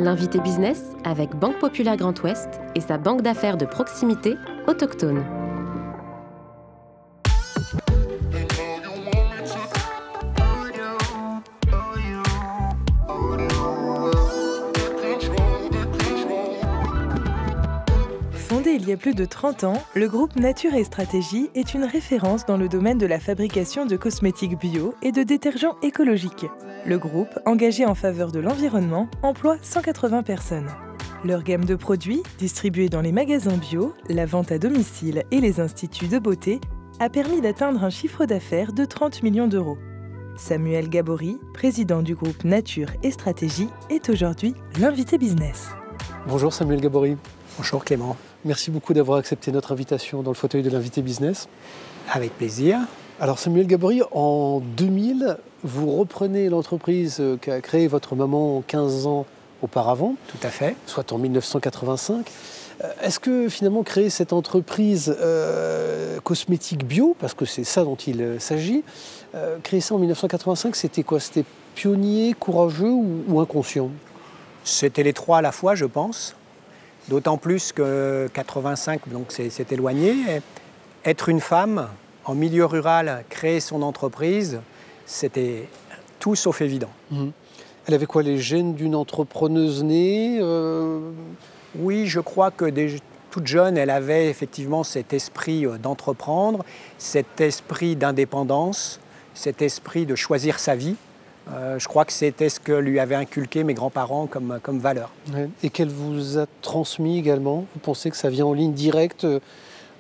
L'invité business avec Banque Populaire Grand Ouest et sa banque d'affaires de proximité autochtone. Fondé il y a plus de 30 ans, le groupe Nature et Stratégie est une référence dans le domaine de la fabrication de cosmétiques bio et de détergents écologiques. Le groupe, engagé en faveur de l'environnement, emploie 180 personnes. Leur gamme de produits, distribuée dans les magasins bio, la vente à domicile et les instituts de beauté, a permis d'atteindre un chiffre d'affaires de 30 millions d'euros. Samuel Gabory, président du groupe Nature et Stratégie, est aujourd'hui l'invité business. Bonjour Samuel Gabory. Bonjour Clément. Merci beaucoup d'avoir accepté notre invitation dans le fauteuil de l'invité business. Avec plaisir. Alors Samuel Gabory, en 2000, vous reprenez l'entreprise qu'a créée votre maman 15 ans auparavant. Tout à fait. Soit en 1985. Est-ce que finalement créer cette entreprise cosmétique bio, parce que c'est ça dont il s'agit, créer ça en 1985, c'était quoi? C'était pionnier, courageux ou inconscient? C'était les trois à la fois, je pense. D'autant plus que 85, donc c'est éloigné. Être une femme en milieu rural, créer son entreprise, c'était tout sauf évident. Elle avait quoi, les gènes d'une entrepreneuse née Oui, je crois que toute jeune, elle avait effectivement cet esprit d'entreprendre, cet esprit d'indépendance, cet esprit de choisir sa vie. Je crois que c'était ce que lui avaient inculqué mes grands-parents comme valeur. Ouais. Et qu'elle vous a transmis également? Vous pensez que ça vient en ligne directe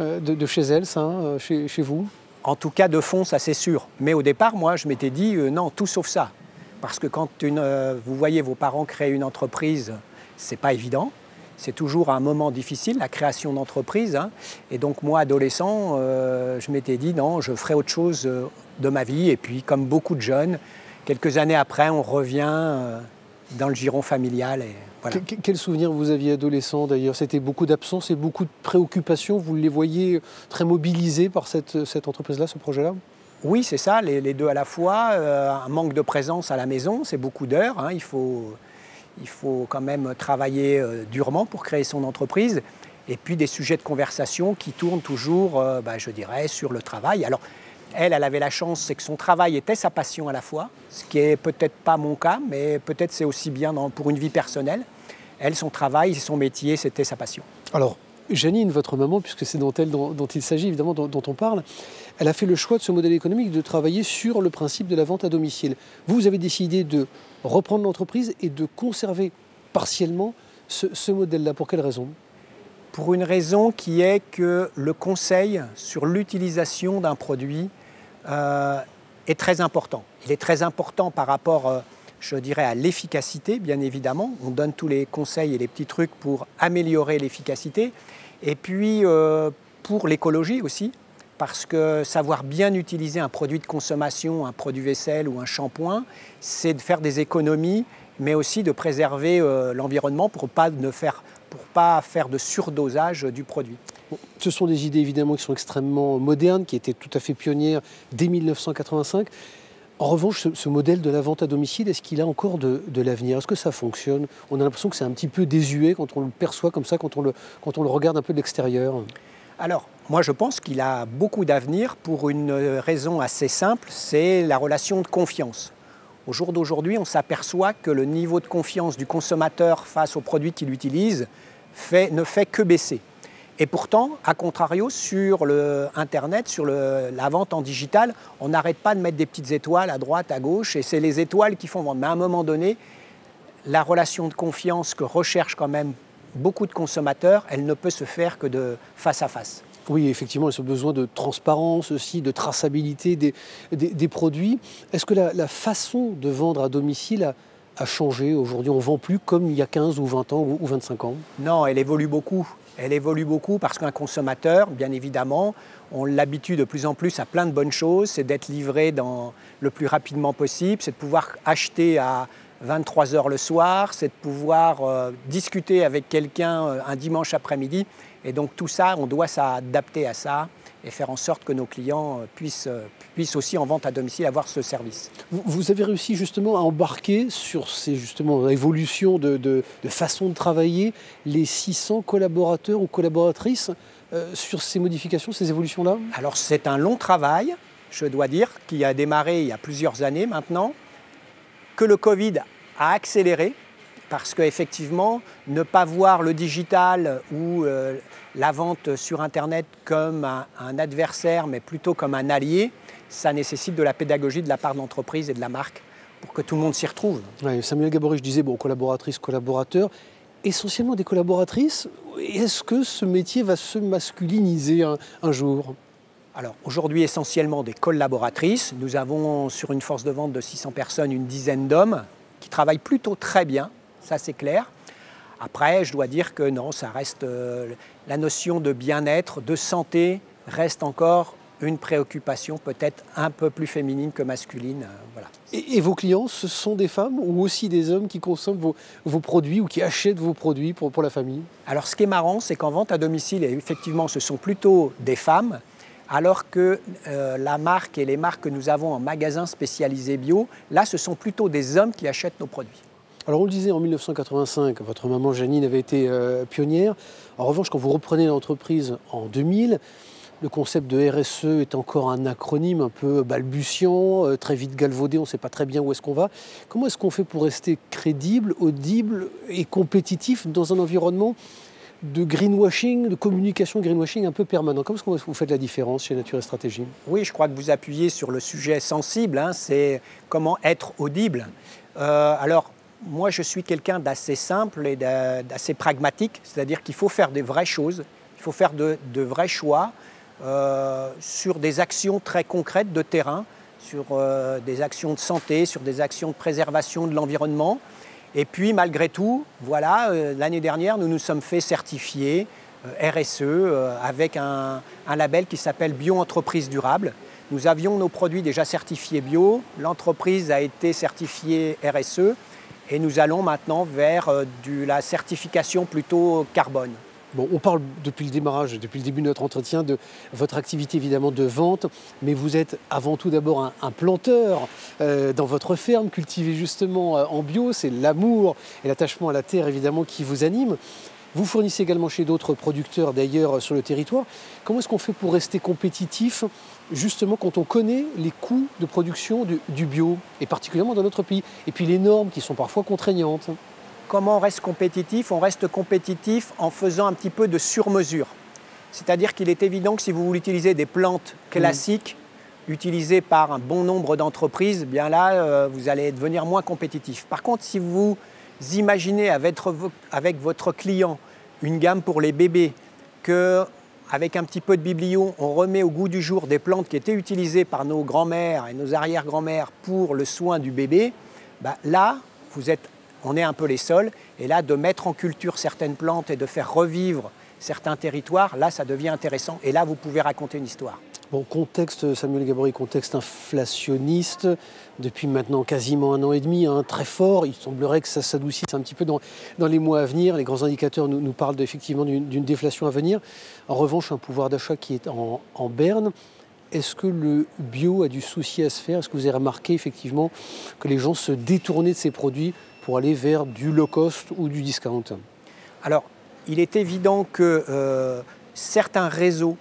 de chez elle, ça, chez vous? En tout cas, de fond, ça c'est sûr. Mais au départ, moi, je m'étais dit non, tout sauf ça. Parce que quand vous voyez vos parents créer une entreprise, c'est pas évident. C'est toujours un moment difficile, la création d'entreprise. Et donc moi, adolescent, je m'étais dit non, je ferai autre chose de ma vie. Et puis, comme beaucoup de jeunes, quelques années après, on revient dans le giron familial. Et voilà. Quel souvenir vous aviez adolescent d'ailleurs? C'était beaucoup d'absence et beaucoup de préoccupations. Vous les voyez très mobilisés par cette entreprise-là, ce projet-là? Oui, c'est ça, les deux à la fois. Un manque de présence à la maison, c'est beaucoup d'heures. Il faut quand même travailler durement pour créer son entreprise. Et puis des sujets de conversation qui tournent toujours, je dirais, sur le travail. Alors, elle avait la chance, c'est que son travail était sa passion à la fois, ce qui n'est peut-être pas mon cas, mais peut-être c'est aussi bien pour une vie personnelle. Elle, son travail, son métier, c'était sa passion. Alors, Janine, votre maman, puisque c'est dont il s'agit, évidemment, dont on parle, elle a fait le choix de ce modèle économique de travailler sur le principe de la vente à domicile. Vous avez décidé de reprendre l'entreprise et de conserver partiellement ce modèle-là. Pour quelle raison? Pour une raison qui est que le conseil sur l'utilisation d'un produit est très important. Il est très important par rapport, je dirais, à l'efficacité, bien évidemment. On donne tous les conseils et les petits trucs pour améliorer l'efficacité. Et puis, pour l'écologie aussi, parce que savoir bien utiliser un produit de consommation, un produit vaisselle ou un shampoing, c'est de faire des économies, mais aussi de préserver l'environnement pour pas faire de surdosage du produit. Bon, ce sont des idées évidemment qui sont extrêmement modernes, qui étaient tout à fait pionnières dès 1985. En revanche, ce modèle de la vente à domicile, est-ce qu'il a encore de l'avenir? Est-ce que ça fonctionne? On a l'impression que c'est un petit peu désuet quand on le perçoit comme ça, quand on le regarde un peu de l'extérieur. Alors, moi je pense qu'il a beaucoup d'avenir pour une raison assez simple, c'est la relation de confiance. Au jour d'aujourd'hui, on s'aperçoit que le niveau de confiance du consommateur face aux produits qu'il utilise ne fait que baisser. Et pourtant, à contrario, sur Internet, sur la vente en digital, on n'arrête pas de mettre des petites étoiles à droite, à gauche, et c'est les étoiles qui font vendre. Mais à un moment donné, la relation de confiance que recherchent quand même beaucoup de consommateurs, elle ne peut se faire que de face à face. Oui, effectivement, il y a besoin de transparence aussi, de traçabilité des produits. Est-ce que la façon de vendre à domicile a changé? Aujourd'hui, on ne vend plus comme il y a 15 ou 20 ans ou 25 ans? Non, elle évolue beaucoup. Elle évolue beaucoup parce qu'un consommateur, bien évidemment, on l'habitue de plus en plus à plein de bonnes choses. C'est d'être livré le plus rapidement possible, c'est de pouvoir acheter à 23h le soir, c'est de pouvoir discuter avec quelqu'un un dimanche après-midi. Et donc tout ça, on doit s'adapter à ça. et faire en sorte que nos clients puissent aussi en vente à domicile avoir ce service. Vous avez réussi justement à embarquer sur ces évolutions de façon de travailler les 600 collaborateurs ou collaboratrices sur ces modifications, ces évolutions-là? Alors c'est un long travail, je dois dire, qui a démarré il y a plusieurs années maintenant, que le Covid a accéléré, parce qu'effectivement, ne pas voir le digital ou la vente sur Internet comme un adversaire, mais plutôt comme un allié, ça nécessite de la pédagogie de la part de l'entreprise et de la marque pour que tout le monde s'y retrouve. Ouais, Samuel Gabory, je disais, collaboratrices, collaborateurs, essentiellement des collaboratrices. Est-ce que ce métier va se masculiniser un jour? Alors aujourd'hui, essentiellement des collaboratrices. Nous avons sur une force de vente de 600 personnes, une dizaine d'hommes qui travaillent plutôt très bien, ça c'est clair. Après, je dois dire que non, ça reste la notion de bien-être, de santé reste encore une préoccupation peut-être un peu plus féminine que masculine. Voilà. Et vos clients, ce sont des femmes ou aussi des hommes qui consomment vos produits ou qui achètent vos produits pour la famille? Alors ce qui est marrant, c'est qu'en vente à domicile, effectivement, ce sont plutôt des femmes, alors que la marque et les marques que nous avons en magasin spécialisés bio, là, ce sont plutôt des hommes qui achètent nos produits. Alors on le disait, en 1985, votre maman Janine avait été pionnière. En revanche, quand vous reprenez l'entreprise en 2000, le concept de RSE est encore un acronyme un peu balbutiant, très vite galvaudé, on ne sait pas très bien où est-ce qu'on va. Comment est-ce qu'on fait pour rester crédible, audible et compétitif dans un environnement de greenwashing, de communication greenwashing un peu permanent? Comment est-ce que vous faites la différence chez Nature et Stratégie? Oui, je crois que vous appuyez sur le sujet sensible, c'est comment être audible. Alors, moi, je suis quelqu'un d'assez simple et d'assez pragmatique, c'est-à-dire qu'il faut faire des vraies choses, il faut faire de vrais choix sur des actions très concrètes de terrain, sur des actions de santé, sur des actions de préservation de l'environnement. Et puis, malgré tout, voilà, l'année dernière, nous nous sommes fait certifier RSE avec un label qui s'appelle Bio-entreprise durable. Nous avions nos produits déjà certifiés bio, l'entreprise a été certifiée RSE et nous allons maintenant vers la certification plutôt carbone. Bon, on parle depuis le démarrage, depuis le début de notre entretien, de votre activité évidemment de vente, mais vous êtes avant tout d'abord un planteur dans votre ferme, cultivé justement en bio. C'est l'amour et l'attachement à la terre évidemment qui vous anime. Vous fournissez également chez d'autres producteurs d'ailleurs sur le territoire. Comment est-ce qu'on fait pour rester compétitif justement quand on connaît les coûts de production du bio, et particulièrement dans notre pays, et puis les normes qui sont parfois contraignantes? Comment on reste compétitif? On reste compétitif en faisant un petit peu de sur-mesure. C'est-à-dire qu'il est évident que si vous voulez utiliser des plantes classiques, utilisées par un bon nombre d'entreprises, bien là, vous allez devenir moins compétitif. Par contre, si vous imaginez avec votre client une gamme pour les bébés, qu'avec un petit peu de biblio, on remet au goût du jour des plantes qui étaient utilisées par nos grands-mères et nos arrière-grands-mères pour le soin du bébé, là, on est un peu les seuls, et là, de mettre en culture certaines plantes et de faire revivre certains territoires, là, ça devient intéressant, et là, vous pouvez raconter une histoire. Bon, contexte, Samuel Gabory, contexte inflationniste, depuis maintenant quasiment 1 an et demi, très fort. Il semblerait que ça s'adoucisse un petit peu dans les mois à venir. Les grands indicateurs nous parlent effectivement d'une déflation à venir. En revanche, un pouvoir d'achat qui est en berne. Est-ce que le bio a du souci à se faire? Est-ce que vous avez remarqué effectivement que les gens se détournaient de ces produits pour aller vers du low cost ou du discount? Alors, il est évident que certains réseaux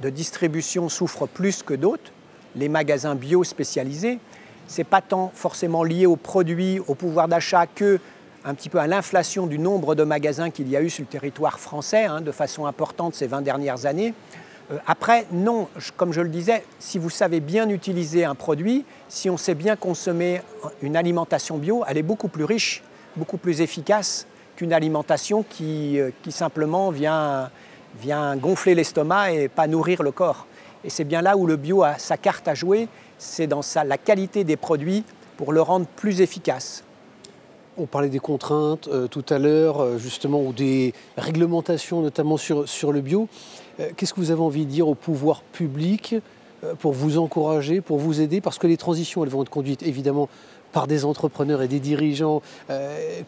de distribution souffrent plus que d'autres. Les magasins bio spécialisés, ce n'est pas tant forcément lié aux produits, au pouvoir d'achat, que un petit peu à l'inflation du nombre de magasins qu'il y a eu sur le territoire français, de façon importante ces 20 dernières années. Après, non, comme je le disais, si vous savez bien utiliser un produit, si on sait bien consommer une alimentation bio, elle est beaucoup plus riche, beaucoup plus efficace qu'une alimentation qui simplement vient gonfler l'estomac et pas nourrir le corps. Et c'est bien là où le bio a sa carte à jouer, c'est dans la qualité des produits pour le rendre plus efficace. On parlait des contraintes tout à l'heure, justement, ou des réglementations, notamment sur le bio. Qu'est-ce que vous avez envie de dire au pouvoir public pour vous encourager, pour vous aider? Parce que les transitions, elles vont être conduites évidemment par des entrepreneurs et des dirigeants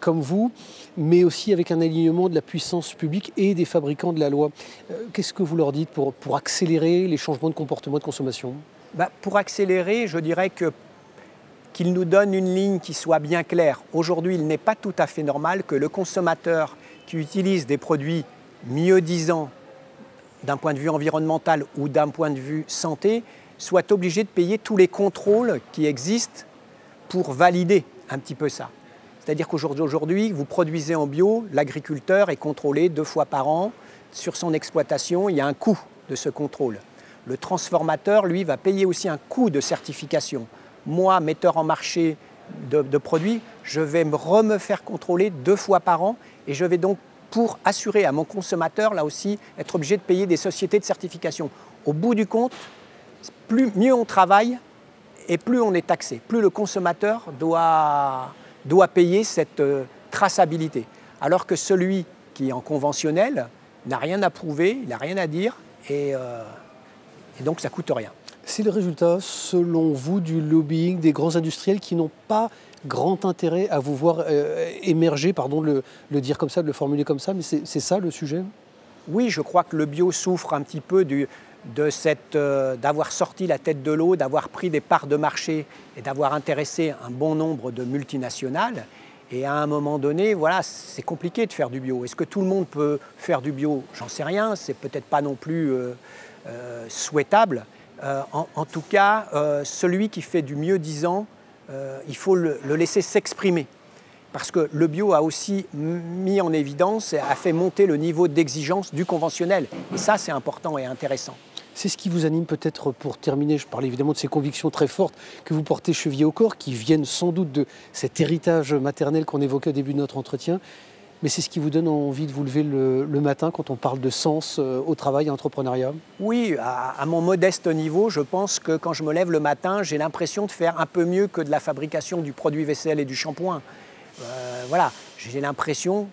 comme vous, mais aussi avec un alignement de la puissance publique et des fabricants de la loi. Qu'est-ce que vous leur dites pour accélérer les changements de comportement de consommation ? Pour accélérer, je dirais qu'ils nous donnent une ligne qui soit bien claire. Aujourd'hui, il n'est pas tout à fait normal que le consommateur qui utilise des produits mieux-disants d'un point de vue environnemental ou d'un point de vue santé soit obligé de payer tous les contrôles qui existent pour valider un petit peu ça. C'est-à-dire qu'aujourd'hui, vous produisez en bio, l'agriculteur est contrôlé 2 fois par an sur son exploitation, il y a un coût de ce contrôle. Le transformateur, lui, va payer aussi un coût de certification. Moi, metteur en marché de produits, je vais me faire contrôler 2 fois par an et je vais donc, pour assurer à mon consommateur, là aussi, être obligé de payer des sociétés de certification. Au bout du compte, mieux on travaille et plus on est taxé, plus le consommateur doit payer cette traçabilité. Alors que celui qui est en conventionnel n'a rien à prouver, il n'a rien à dire et donc ça ne coûte rien. C'est le résultat, selon vous, du lobbying des grands industriels qui n'ont pas grand intérêt à vous voir émerger, pardon de le dire comme ça, de le formuler comme ça, mais c'est ça le sujet ? Oui, je crois que le bio souffre un petit peu d'avoir sorti la tête de l'eau, d'avoir pris des parts de marché et d'avoir intéressé un bon nombre de multinationales. Et à un moment donné, voilà, c'est compliqué de faire du bio. Est-ce que tout le monde peut faire du bio ? J'en sais rien, c'est peut-être pas non plus souhaitable. En tout cas, celui qui fait du mieux-disant, il faut le laisser s'exprimer. Parce que le bio a aussi mis en évidence, a fait monter le niveau d'exigence du conventionnel. Et ça, c'est important et intéressant. C'est ce qui vous anime peut-être pour terminer. Je parlais évidemment de ces convictions très fortes que vous portez chevillées au corps, qui viennent sans doute de cet héritage maternel qu'on évoquait au début de notre entretien. Mais c'est ce qui vous donne envie de vous lever le matin quand on parle de sens au travail et à l'entrepreneuriat ? Oui, à mon modeste niveau, je pense que quand je me lève le matin, j'ai l'impression de faire un peu mieux que de la fabrication du produit vaisselle et du shampoing. Voilà, j'ai l'impression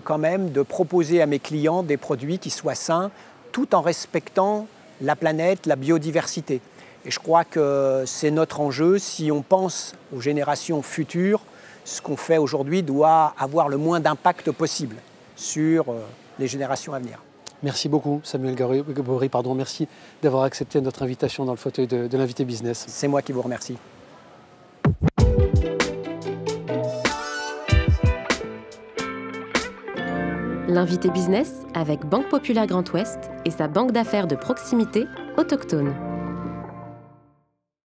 quand même de proposer à mes clients des produits qui soient sains, tout en respectant la planète, la biodiversité. Et je crois que c'est notre enjeu. Si on pense aux générations futures, ce qu'on fait aujourd'hui doit avoir le moins d'impact possible sur les générations à venir. Merci beaucoup Samuel Gabory, merci d'avoir accepté notre invitation dans le fauteuil de l'invité business. C'est moi qui vous remercie. L'invité business avec Banque Populaire Grand Ouest et sa banque d'affaires de proximité autochtone.